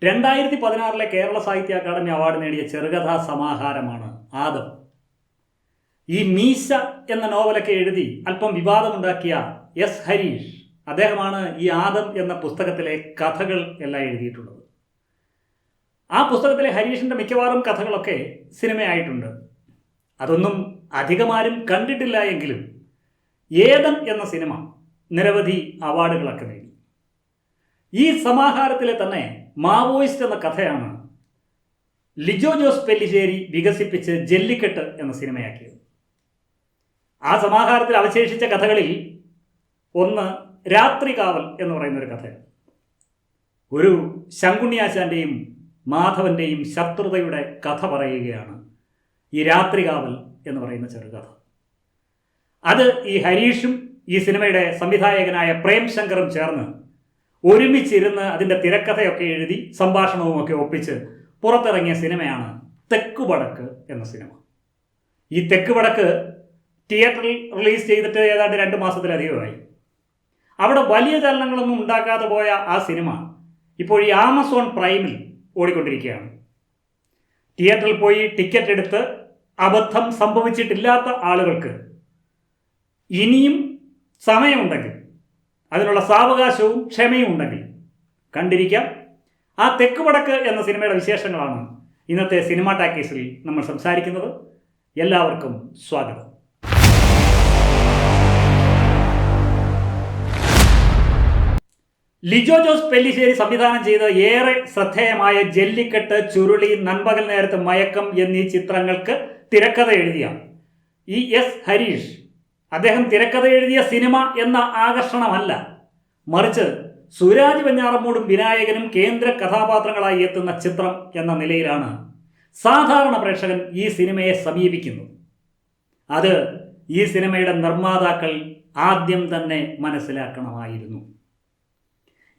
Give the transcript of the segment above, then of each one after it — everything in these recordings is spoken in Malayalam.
2016 കേരള സാഹിത്യ അക്കാദമി അവാർഡ് നേടിയ ചെറുകഥാ സമാഹാരമാണ് ആദം. ഈ മീശ എന്ന നോവലൊക്കെ എഴുതി അല്പം വിവാദമുണ്ടാക്കിയ എസ് ഹരീഷ്, അദ്ദേഹമാണ് ഈ ആദം എന്ന പുസ്തകത്തിലെ കഥകൾ എല്ലാം എഴുതിയിട്ടുള്ളത്. ആ പുസ്തകത്തിലെ ഹരീഷിൻ്റെ മിക്കവാറും കഥകളൊക്കെ സിനിമയായിട്ടുണ്ട്. അതൊന്നും അധികമാരും കണ്ടിട്ടില്ല എങ്കിലും ഏദൻ എന്ന സിനിമ നിരവധി അവാർഡുകളൊക്കെ നേടി. ഈ സമാഹാരത്തിലെ തന്നെ മാവോയിസ്റ്റ് എന്ന കഥയാണ് ലിജോ ജോസ് പെല്ലിശ്ശേരി വികസിപ്പിച്ച് ജല്ലിക്കെട്ട് എന്ന സിനിമയാക്കിയത്. ആ സമാഹാരത്തിൽ അവശേഷിച്ച കഥകളിൽ ഒന്ന് രാത്രികാവൽ എന്ന് പറയുന്നൊരു കഥയാണ്. ഒരു ശങ്കുണ്ണിയാശാൻ്റെയും മാധവൻ്റെയും ശത്രുതയുടെ കഥ പറയുകയാണ് ഈ രാത്രികാവൽ എന്ന് പറയുന്ന ചെറുകഥ. അത് ഈ ഹരീഷും ഈ സിനിമയുടെ സംവിധായകനായ പ്രേം ശങ്കറും ചേർന്ന് ഒരുമിച്ചിരുന്ന് അതിൻ്റെ തിരക്കഥയൊക്കെ എഴുതി സംഭാഷണവുമൊക്കെ ഒപ്പിച്ച് പുറത്തിറങ്ങിയ സിനിമയാണ് തെക്കുവടക്ക് എന്ന സിനിമ. ഈ തെക്കുവടക്ക് തിയേറ്ററിൽ റിലീസ് ചെയ്തിട്ട് ഏതാണ്ട് 2 മാസത്തിലധികമായി. അവിടെ വലിയ ചലനങ്ങളൊന്നും ഉണ്ടാക്കാതെ പോയ ആ സിനിമ ഇപ്പോൾ ഈ ആമസോൺ പ്രൈമിൽ ഓടിക്കൊണ്ടിരിക്കുകയാണ്. തിയേറ്ററിൽ പോയി ടിക്കറ്റ് എടുത്ത് അബദ്ധം സംഭവിച്ചിട്ടില്ലാത്ത ആളുകൾക്ക് ഇനിയും സമയമുണ്ടെങ്കിൽ, അതിനുള്ള സാവകാശവും ക്ഷമയും ഉണ്ടെങ്കിൽ കണ്ടിരിക്കാം. ആ തെക്കുവടക്ക് എന്ന സിനിമയുടെ വിശേഷങ്ങളാണ് ഇന്നത്തെ സിനിമാ ടാക്കീസിൽ നമ്മൾ സംസാരിക്കുന്നത്. എല്ലാവർക്കും സ്വാഗതം. ലിജോ ജോസ് പെല്ലിശ്ശേരി സംവിധാനം ചെയ്ത ഏറെ ശ്രദ്ധേയമായ ജല്ലിക്കെട്ട്, ചുരുളി, നൻപകൽ നേരത്ത് മയക്കം എന്നീ ചിത്രങ്ങൾക്ക് തിരക്കഥ എഴുതിയ ഈ എസ് ഹരീഷ്, അദ്ദേഹം തിരക്കഥ എഴുതിയ സിനിമ എന്ന ആകർഷണമല്ല, മറിച്ച് സുരാജ് വെഞ്ഞാറമൂടും വിനായകനും കേന്ദ്ര കഥാപാത്രങ്ങളായി എത്തുന്ന ചിത്രം എന്ന നിലയിലാണ് സാധാരണ പ്രേക്ഷകൻ ഈ സിനിമയെ സമീപിക്കുന്നത്. അത് ഈ സിനിമയുടെ നിർമ്മാതാക്കൾ ആദ്യം തന്നെ മനസ്സിലാക്കണമായിരുന്നു.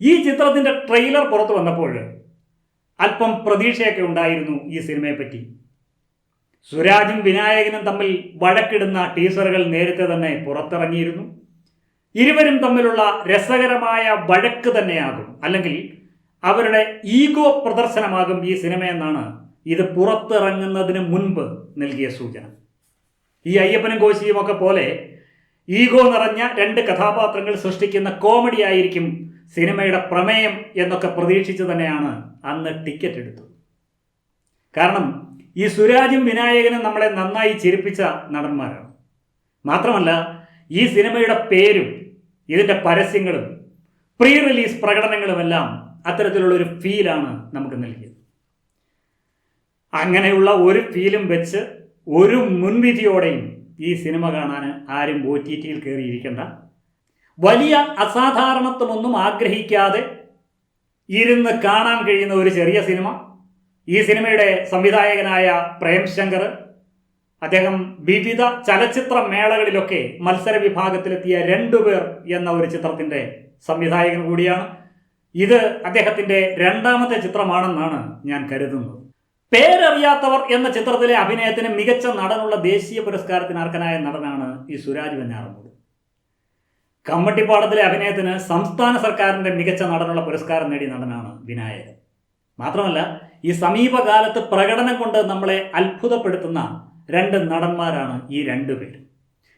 ഈ ചിത്രത്തിൻ്റെ ട്രെയിലർ പുറത്തു വന്നപ്പോൾ അല്പം പ്രതീക്ഷയൊക്കെ ഉണ്ടായിരുന്നു ഈ സിനിമയെപ്പറ്റി. സുരാജും വിനായകനും തമ്മിൽ വഴക്കിടുന്ന ടീസറുകൾ നേരത്തെ തന്നെ പുറത്തിറങ്ങിയിരുന്നു. ഇരുവരും തമ്മിലുള്ള രസകരമായ വഴക്ക് തന്നെയാകും, അല്ലെങ്കിൽ അവരുടെ ഈഗോ പ്രദർശനമാകും ഈ സിനിമയെന്നാണ് ഇത് പുറത്തിറങ്ങുന്നതിന് മുൻപ് നൽകിയ സൂചന. ഈ അയ്യപ്പനും കോശിയും ഒക്കെ പോലെ ഈഗോ നിറഞ്ഞ 2 കഥാപാത്രങ്ങൾ സൃഷ്ടിക്കുന്ന കോമഡി ആയിരിക്കും സിനിമയുടെ പ്രമേയം എന്നൊക്കെ പ്രതീക്ഷിച്ച് തന്നെയാണ് അന്ന് ടിക്കറ്റ് എടുത്തത്. കാരണം ഈ സുരാജും വിനായകനും നമ്മളെ നന്നായി ചിരിപ്പിച്ച നടന്മാരാണ്. മാത്രമല്ല ഈ സിനിമയുടെ പേരും ഇതിൻ്റെ പരസ്യങ്ങളും പ്രീ റിലീസ് പ്രകടനങ്ങളുമെല്ലാം അത്തരത്തിലുള്ളൊരു ഫീലാണ് നമുക്ക് നൽകിയത്. അങ്ങനെയുള്ള ഒരു ഫീലും വെച്ച് ഒരു മുൻവിധിയോടെയും ഈ സിനിമ കാണാൻ ആരും OTTയിൽ കയറിയിരിക്കേണ്ട. വലിയ അസാധാരണത്വമൊന്നും ആഗ്രഹിക്കാതെ ഇരുന്ന് കാണാൻ കഴിയുന്ന ഒരു ചെറിയ സിനിമ. ഈ സിനിമയുടെ സംവിധായകനായ പ്രേം ശങ്കർ, അദ്ദേഹം വിവിധ ചലച്ചിത്ര മേളകളിലൊക്കെ മത്സര വിഭാഗത്തിലെത്തിയ 2 പേർ എന്ന ഒരു ചിത്രത്തിൻ്റെ സംവിധായകൻ കൂടിയാണ്. ഇത് അദ്ദേഹത്തിൻ്റെ 2ാമത്തെ ചിത്രമാണെന്നാണ് ഞാൻ കരുതുന്നത്. പേരറിയാത്തവർ എന്ന ചിത്രത്തിലെ അഭിനയത്തിന് മികച്ച നടനുള്ള ദേശീയ പുരസ്കാരത്തിന് അർഹനായ നടനാണ് ഈ സുരാജ് വെഞ്ഞാറമൂട്. കമ്മട്ടിപ്പാടത്തിലെ അഭിനയത്തിന് സംസ്ഥാന സർക്കാരിൻ്റെ മികച്ച നടനുള്ള പുരസ്കാരം നേടിയ നടനാണ് വിനായകൻ. മാത്രമല്ല ഈ സമീപകാലത്ത് പ്രകടനം കൊണ്ട് നമ്മളെ അത്ഭുതപ്പെടുത്തുന്ന 2 നടന്മാരാണ് ഈ 2 പേര്.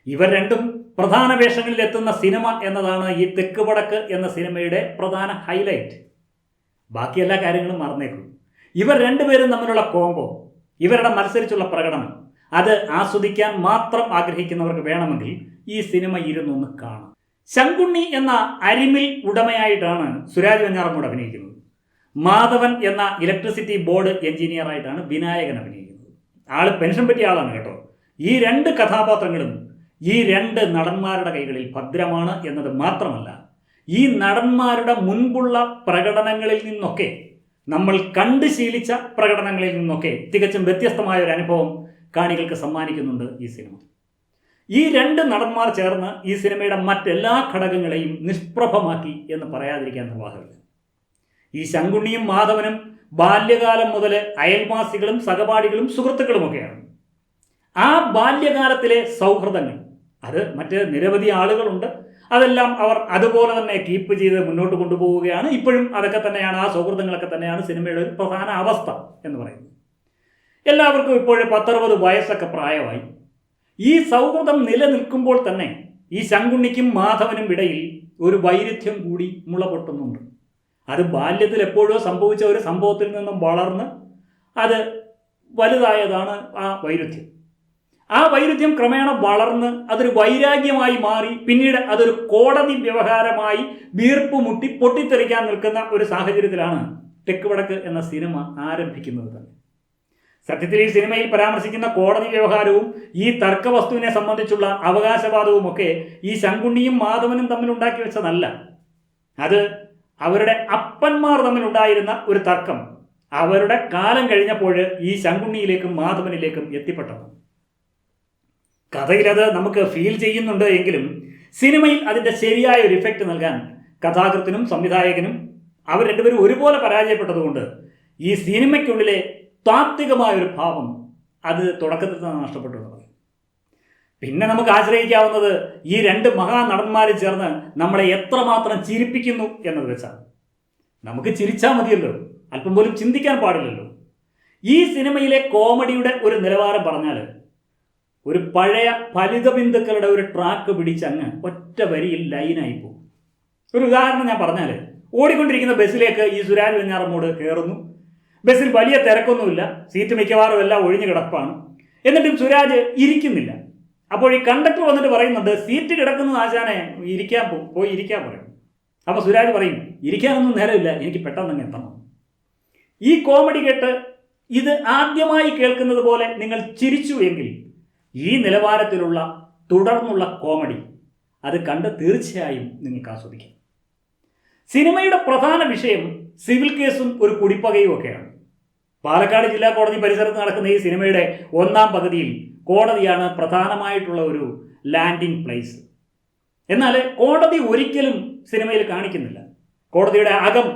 ഇവർ രണ്ടും പ്രധാന വേഷങ്ങളിൽ എത്തുന്ന സിനിമ എന്നതാണ് ഈ തെക്കുവടക്ക് എന്ന സിനിമയുടെ പ്രധാന ഹൈലൈറ്റ്. ബാക്കി എല്ലാ കാര്യങ്ങളും മറന്നേക്കും. ഇവർ 2 പേരും തമ്മിലുള്ള കോംബോ, ഇവരുടെ മത്സരിച്ചുള്ള പ്രകടനം, അത് ആസ്വദിക്കാൻ മാത്രം ആഗ്രഹിക്കുന്നവർക്ക് വേണമെങ്കിൽ ഈ സിനിമ ഇരുന്നൊന്ന് കാണാം. ശങ്കുണ്ണി എന്ന അരിമിൽ ഉടമയായിട്ടാണ് സുരാജ് വെഞ്ഞാറമൂട് അഭിനയിക്കുന്നത്. മാധവൻ എന്ന ഇലക്ട്രിസിറ്റി ബോർഡ് എഞ്ചിനീയറായിട്ടാണ് വിനായകൻ അഭിനയിക്കുന്നത്. ആള് പെൻഷൻ പറ്റിയ ആളാണ് കേട്ടോ. ഈ 2 കഥാപാത്രങ്ങളും ഈ 2 നടന്മാരുടെ കൈകളിൽ ഭദ്രമാണ് എന്നത് മാത്രമല്ല, ഈ നടന്മാരുടെ മുൻപുള്ള പ്രകടനങ്ങളിൽ നിന്നൊക്കെ, നമ്മൾ കണ്ട് ശീലിച്ച പ്രകടനങ്ങളിൽ നിന്നൊക്കെ തികച്ചും വ്യത്യസ്തമായ ഒരു അനുഭവം കാണികൾക്ക് സമ്മാനിക്കുന്നുണ്ട് ഈ സിനിമ. ഈ 2 നടന്മാർ ചേർന്ന് ഈ സിനിമയുടെ മറ്റെല്ലാ ഘടകങ്ങളെയും നിഷ്പ്രഭമാക്കി എന്ന് പറയാതിരിക്കാൻ നിർവാഹമില്ല. ഈ ശങ്കുണ്ണിയും മാധവനും ബാല്യകാലം മുതൽ അയൽവാസികളും സഹപാഠികളും സുഹൃത്തുക്കളുമൊക്കെയാണ്. ആ ബാല്യകാലത്തിലെ സൗഹൃദങ്ങൾ, അത് മറ്റ് നിരവധി ആളുകളുണ്ട്. അതെല്ലാം അവർ അതുപോലെ തന്നെ കീപ്പ് ചെയ്ത് മുന്നോട്ട് കൊണ്ടുപോവുകയാണ്. ഇപ്പോഴും അതൊക്കെ തന്നെയാണ്, ആ സൗഹൃദങ്ങളൊക്കെ തന്നെയാണ് സിനിമയുടെ ഒരു പ്രധാന അവസ്ഥ എന്ന് പറയുന്നത്. എല്ലാവർക്കും ഇപ്പോഴും 10-60 വയസ്സൊക്കെ പ്രായമായി. ഈ സൗഹൃദം നിലനിൽക്കുമ്പോൾ തന്നെ ഈ ശങ്കുണ്ണിക്കും മാധവനും ഇടയിൽ ഒരു വൈരുദ്ധ്യം കൂടി മുളപൊട്ടുന്നുണ്ട്. അത് ബാല്യത്തിൽ എപ്പോഴോ സംഭവിച്ച ഒരു സംഭവത്തിൽ നിന്നും വളർന്ന് അത് വലുതായതാണ് ആ വൈരുദ്ധ്യം. ആ വൈരുദ്ധ്യം ക്രമേണ വളർന്ന് അതൊരു വൈരാഗ്യമായി മാറി പിന്നീട് അതൊരു കോടതി വ്യവഹാരമായി വീർപ്പ് മുട്ടി പൊട്ടിത്തെറിക്കാൻ നിൽക്കുന്ന ഒരു സാഹചര്യത്തിലാണ് തെക്ക് വടക്ക് എന്ന സിനിമ ആരംഭിക്കുന്നത് തന്നെ. സത്യത്തിൽ ഈ സിനിമയിൽ പരാമർശിക്കുന്ന കോടതി വ്യവഹാരവും ഈ തർക്കവസ്തുവിനെ സംബന്ധിച്ചുള്ള അവകാശവാദവും ഒക്കെ ഈ ശങ്കുണ്ണിയും മാധവനും തമ്മിൽ ഉണ്ടാക്കി വെച്ചതല്ല. അത് അവരുടെ അപ്പന്മാർ തമ്മിലുണ്ടായിരുന്ന ഒരു തർക്കം അവരുടെ കാലം കഴിഞ്ഞപ്പോൾ ഈ ശങ്കുണ്ണിയിലേക്കും മാധവനിലേക്കും എത്തിപ്പെട്ടത്. കഥയിലത് നമുക്ക് ഫീൽ ചെയ്യുന്നുണ്ട് എങ്കിലും സിനിമയിൽ അതിൻ്റെ ശരിയായ ഒരു ഇഫക്റ്റ് നൽകാൻ കഥാകൃത്തിനും സംവിധായകനും അവർ രണ്ടുപേരും ഒരുപോലെ പരാജയപ്പെട്ടതുകൊണ്ട് ഈ സിനിമയ്ക്കുള്ളിലെ താത്വികമായൊരു ഭാവം അത് തുടക്കത്തിൽ തന്നെ നഷ്ടപ്പെട്ടു എന്ന് പറയും. പിന്നെ നമുക്ക് ആശ്രയിക്കാവുന്നത് ഈ രണ്ട് മഹാനടന്മാരും ചേർന്ന് നമ്മളെ എത്രമാത്രം ചിരിപ്പിക്കുന്നു എന്നത് വെച്ചാണ്. നമുക്ക് ചിരിച്ചാൽ മതിയല്ലോ, അല്പം പോലും ചിന്തിക്കാൻ പാടില്ലല്ലോ. ഈ സിനിമയിലെ കോമഡിയുടെ ഒരു നിലവാരം പറഞ്ഞാൽ ഒരു പഴയ ഫലിത ബിന്ദുക്കളുടെ ഒരു ട്രാക്ക് പിടിച്ചങ്ങ് ഒറ്റ വരിയിൽ ലൈനായി പോകും. ഒരു ഉദാഹരണം ഞാൻ പറഞ്ഞാൽ, ഓടിക്കൊണ്ടിരിക്കുന്ന ബസ്സിലേക്ക് ഈ സുരാജ് വെഞ്ഞാറമ്മൂട് കയറുന്നു. ബസ്സിൽ വലിയ തിരക്കൊന്നുമില്ല, സീറ്റ് മിക്കവാറും എല്ലാം ഒഴിഞ്ഞു കിടപ്പാണ്. എന്നിട്ടും സുരാജ് ഇരിക്കുന്നില്ല. അപ്പോൾ ഈ കണ്ടക്ടർ വന്നിട്ട് പറയുന്നുണ്ട്, സീറ്റ് കിടക്കുന്ന ആശാനെ പോയി ഇരിക്കാൻ പറയും. അപ്പോൾ സുരാജ് പറയും, ഇരിക്കാനൊന്നും നേരമില്ല, എനിക്ക് പെട്ടെന്ന് എത്തണം. ഈ കോമഡി കേട്ട് ഇത് ആദ്യമായി കേൾക്കുന്നത് പോലെ നിങ്ങൾ ചിരിച്ചു എങ്കിൽ ഈ നിലവാരത്തിലുള്ള തുടർന്നുള്ള കോമഡി അത് കണ്ട് തീർച്ചയായും നിങ്ങൾക്ക് ആസ്വദിക്കാം. സിനിമയുടെ പ്രധാന വിഷയം സിവിൽ കേസും ഒരു കുടിപ്പകയും ഒക്കെയാണ്. പാലക്കാട് ജില്ലാ കോടതി പരിസരത്ത് നടക്കുന്ന ഈ സിനിമയുടെ ഒന്നാം പകുതിയിൽ കോടതിയാണ് പ്രധാനമായിട്ടുള്ള ഒരു ലാൻഡിംഗ് പ്ലേസ്. എന്നാൽ കോടതി ഒരിക്കലും സിനിമയിൽ കാണിക്കുന്നില്ല. കോടതിയുടെ അകം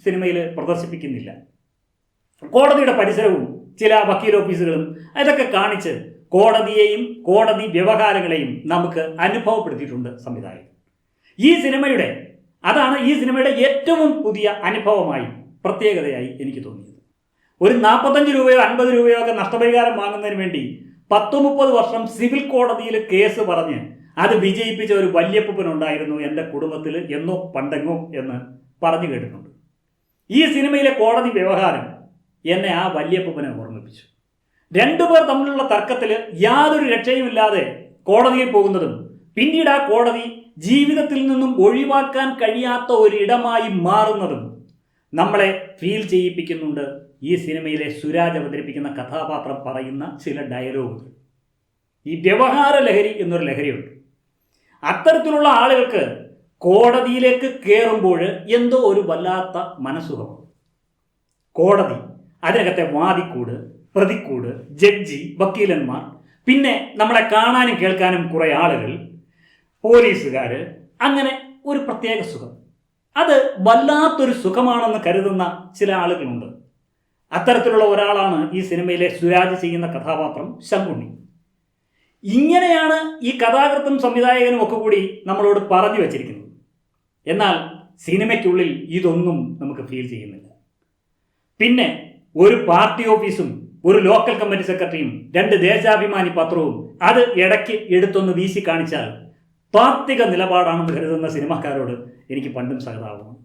സിനിമയിൽ പ്രദർശിപ്പിക്കുന്നില്ല. കോടതിയുടെ പരിസരവും ചില വക്കീൽ ഓഫീസുകളും ഇതൊക്കെ കാണിച്ച് കോടതിയെയും കോടതി വ്യവഹാരങ്ങളെയും നമുക്ക് അനുഭവപ്പെടുത്തിയിട്ടുണ്ട് സംവിധായകൻ. അതാണ് ഈ സിനിമയുടെ ഏറ്റവും പുതിയ അനുഭവമായി പ്രത്യേകതയായി എനിക്ക് തോന്നിയത്. ഒരു 45 രൂപയോ 50 രൂപയോ ഒക്കെ നഷ്ടപരിഹാരം വാങ്ങുന്നതിന് വേണ്ടി 10-30 വർഷം സിവിൽ കോടതിയിൽ കേസ് പറഞ്ഞ് അത് വിജയിപ്പിച്ച ഒരു വല്യപ്പനുണ്ടായിരുന്നു എൻ്റെ കുടുംബത്തിൽ എന്നോ പണ്ടെങ്ങോ എന്ന് പറഞ്ഞു കേട്ടിട്ടുണ്ട്. ഈ സിനിമയിലെ കോടതി വ്യവഹാരം എന്നെ ആ വല്യപ്പനെ ഓർമ്മിപ്പിച്ചു. രണ്ടുപേർ തമ്മിലുള്ള തർക്കത്തിൽ യാതൊരു രക്ഷയുമില്ലാതെ കോടതിയിൽ പോകുന്നതും പിന്നീട് ആ കോടതി ജീവിതത്തിൽ നിന്നും ഒഴിവാക്കാൻ കഴിയാത്ത ഒരിടമായി മാറുന്നതും നമ്മളെ ഫീൽ ചെയ്യിപ്പിക്കുന്നുണ്ട്. ഈ സിനിമയിലെ സുരാജ് അവതരിപ്പിക്കുന്ന കഥാപാത്രം പറയുന്ന ചില ഡയലോഗുകൾ. ഈ വ്യവഹാര ലഹരി എന്നൊരു ലഹരിയുണ്ട്. അത്തരത്തിലുള്ള ആളുകൾക്ക് കോടതിയിലേക്ക് കയറുമ്പോൾ എന്തോ ഒരു വല്ലാത്ത മനസ്സുഖം. കോടതി, അതിനകത്തെ വാദിക്കൂട്, പ്രതിക്കൂട്, ജഡ്ജി, വക്കീലന്മാർ, പിന്നെ നമ്മളെ കാണാനും കേൾക്കാനും കുറേ ആളുകൾ, പോലീസുകാർ, അങ്ങനെ ഒരു പ്രത്യേക സുഖം. അത് വല്ലാത്തൊരു സുഖമാണെന്ന് കരുതുന്ന ചില ആളുകളുണ്ട്. അത്തരത്തിലുള്ള ഒരാളാണ് ഈ സിനിമയിലെ സുരാജ് ചെയ്യുന്ന കഥാപാത്രം ശങ്കുണ്ണി. ഇങ്ങനെയാണ് ഈ കഥാകൃത്തും സംവിധായകനും ഒക്കെ കൂടി നമ്മളോട് പറഞ്ഞു വച്ചിരിക്കുന്നത്. എന്നാൽ സിനിമയ്ക്കുള്ളിൽ ഇതൊന്നും നമുക്ക് ഫീൽ ചെയ്യുന്നില്ല. പിന്നെ ഒരു പാർട്ടി ഓഫീസും ഒരു ലോക്കൽ കമ്മിറ്റി സെക്രട്ടറിയും 2 ദേശാഭിമാനി പത്രവും അത് ഇടയ്ക്ക് എടുത്തൊന്ന് വീശി കാണിച്ചാൽ താത്വിക നിലപാടാണെന്ന് കരുതുന്ന സിനിമാക്കാരോട് എനിക്ക് പണ്ടും സഹതാപമാണ്.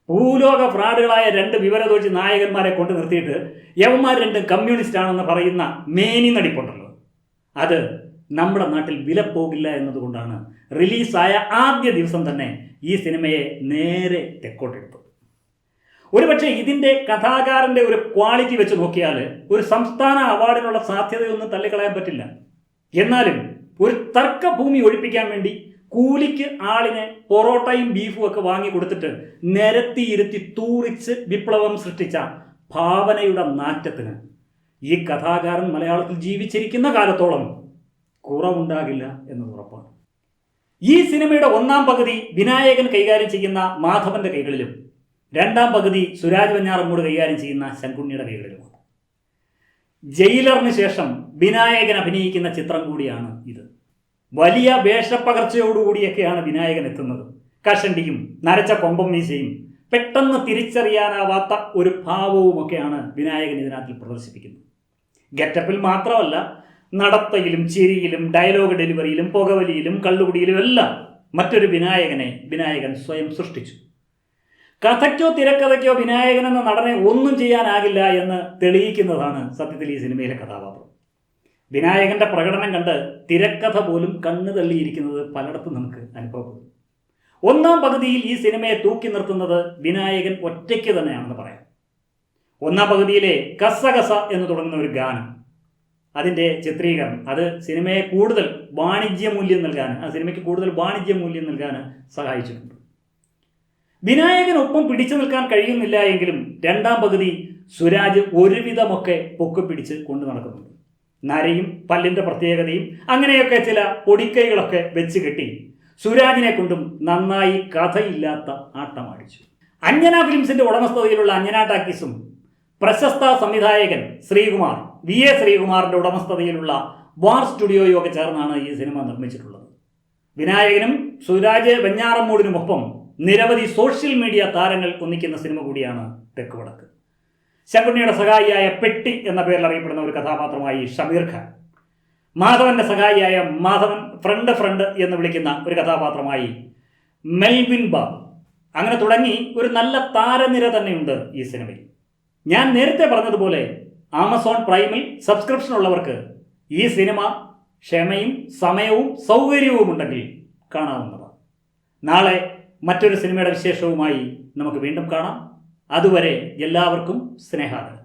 ഭൂലോക ഫ്രാഡുകളായ 2 വിവരദോഷി നായകന്മാരെ കൊണ്ട് നിർത്തിയിട്ട് യവന്മാർ 2 കമ്മ്യൂണിസ്റ്റ് ആണെന്ന് പറയുന്ന മേനി നടിപ്പുണ്ടല്ലോ, അത് നമ്മുടെ നാട്ടിൽ വില പോകില്ല എന്നതുകൊണ്ടാണ് റിലീസായ ആദ്യ ദിവസം തന്നെ ഈ സിനിമയെ നേരെ തെക്കോട്ടെടുത്തു. ഒരുപക്ഷെ ഇതിൻ്റെ കഥാകാരൻ്റെ ഒരു ക്വാളിറ്റി വെച്ച് നോക്കിയാൽ ഒരു സംസ്ഥാന അവാർഡിനുള്ള സാധ്യതയൊന്നും തള്ളിക്കളയാൻ പറ്റില്ല. എന്നാലും ഒരു തർക്കഭൂമി ഒഴിപ്പിക്കാൻ വേണ്ടി കൂലിക്ക് ആളിനെ പൊറോട്ടയും ബീഫും ഒക്കെ വാങ്ങി കൊടുത്തിട്ട് നിരത്തിയിരുത്തി തൂറിച്ച് വിപ്ലവം സൃഷ്ടിച്ച ഭാവനയുടെ നാറ്റത്തിന് ഈ കഥാകാരൻ മലയാളത്തിൽ ജീവിച്ചിരിക്കുന്ന കാലത്തോളം കുറവുണ്ടാകില്ല എന്ന് ഉറപ്പാണ്. ഈ സിനിമയുടെ ഒന്നാം പകുതി വിനായകൻ കൈകാര്യം ചെയ്യുന്ന മാധവന്റെ കൈകളിലും രണ്ടാം പകുതി സുരാജ് വെഞ്ഞാറമ്മൂട് കൈകാര്യം ചെയ്യുന്ന ശങ്കുണ്ണിയുടെ കൈകളിലുമാണ്. ജയിലറിന് ശേഷം വിനായകൻ അഭിനയിക്കുന്ന ചിത്രം കൂടിയാണ് ഇത്. വലിയ വേഷപ്പകർച്ചയോടുകൂടിയൊക്കെയാണ് വിനായകൻ എത്തുന്നത്. കഷണ്ടിയും നരച്ച കൊമ്പം മീശയും പെട്ടെന്ന് തിരിച്ചറിയാനാവാത്ത ഒരു ഭാവവുമൊക്കെയാണ് വിനായകൻ ഇതിനകത്ത് പ്രദർശിപ്പിക്കുന്നത്. ഗെറ്റപ്പിൽ മാത്രമല്ല, നടത്തയിലും ചിരിയിലും ഡയലോഗ് ഡെലിവറിയിലും പുകവലിയിലും കള്ളുകുടിയിലും എല്ലാം മറ്റൊരു വിനായകൻ സ്വയം സൃഷ്ടിച്ചു. കഥയ്ക്കോ തിരക്കഥയ്ക്കോ വിനായകൻ എന്ന നടനെ ഒന്നും ചെയ്യാനാകില്ല എന്ന് തെളിയിക്കുന്നതാണ് സത്യത്തിൽ ഈ സിനിമയിലെ കഥാപാത്രം. വിനായകന്റെ പ്രകടനം കണ്ട് തിരക്കഥ പോലും കണ്ണു തള്ളിയിരിക്കുന്നത് പലയിടത്തും നമുക്ക് അനുഭവപ്പെടും. ഒന്നാം പകുതിയിൽ ഈ സിനിമയെ തൂക്കി നിർത്തുന്നത് വിനായകൻ ഒറ്റയ്ക്ക് തന്നെയാണെന്ന് പറയാം. ഒന്നാം പകുതിയിലെ കസകസ എന്ന് തുടങ്ങുന്ന ഒരു ഗാനം, അതിൻ്റെ ചിത്രീകരണം, അത് സിനിമയെ കൂടുതൽ സിനിമയ്ക്ക് കൂടുതൽ വാണിജ്യ മൂല്യം നൽകാൻ സഹായിച്ചിട്ടുണ്ട്. വിനായകനൊപ്പം പിടിച്ചു നിൽക്കാൻ കഴിയുന്നില്ല എങ്കിലും രണ്ടാം പകുതി സുരാജ് ഒരുവിധമൊക്കെ പൊക്കിപ്പിടിച്ച് കൊണ്ടു നടക്കുന്നുണ്ട്. നരയും പല്ലിൻ്റെ പ്രത്യേകതയും അങ്ങനെയൊക്കെ ചില പൊടിക്കൈകളൊക്കെ വെച്ച് കെട്ടി സുരാജിനെ കൊണ്ടും നന്നായി കഥയില്ലാത്ത ആട്ടമാടിച്ചു. അഞ്ജന ഫിലിംസിന്റെ ഉടമസ്ഥതയിലുള്ള അഞ്ജന ടാക്കീസും പ്രശസ്ത സംവിധായകൻ VA ശ്രീകുമാറിന്റെ ഉടമസ്ഥതയിലുള്ള വാർ സ്റ്റുഡിയോയും ഒക്കെ ചേർന്നാണ് ഈ സിനിമ നിർമ്മിച്ചിട്ടുള്ളത്. വിനായകനും സുരാജ് വെഞ്ഞാറമ്മൂടിനുമൊപ്പം നിരവധി സോഷ്യൽ മീഡിയ താരങ്ങൾ ഒന്നിക്കുന്ന സിനിമ കൂടിയാണ് തെക്ക് വടക്ക്. ശങ്കുണ്ണിയുടെ സഹായിയായ പെട്ടി എന്ന പേരിൽ അറിയപ്പെടുന്ന ഒരു കഥാപാത്രമായി ഷമീർ ഖാൻ, മാധവന്റെ സഹായിയായ മാധവൻ ഫ്രണ്ട് എന്ന് വിളിക്കുന്ന ഒരു കഥാപാത്രമായി മെൽവിൻ ബാബു, അങ്ങനെ തുടങ്ങി ഒരു നല്ല താരനിര തന്നെയുണ്ട് ഈ സിനിമയിൽ. ഞാൻ നേരത്തെ പറഞ്ഞതുപോലെ ആമസോൺ പ്രൈമിൽ സബ്സ്ക്രിപ്ഷൻ ഉള്ളവർക്ക് ഈ സിനിമ ക്ഷമയും സമയവും സൗകര്യവും ഉണ്ടെങ്കിൽ കാണാവുന്നതാണ്. നാളെ മറ്റൊരു സിനിമയുടെ വിശേഷവുമായി നമുക്ക് വീണ്ടും കാണാം. അതുവരെ എല്ലാവർക്കും സ്നേഹാദരം.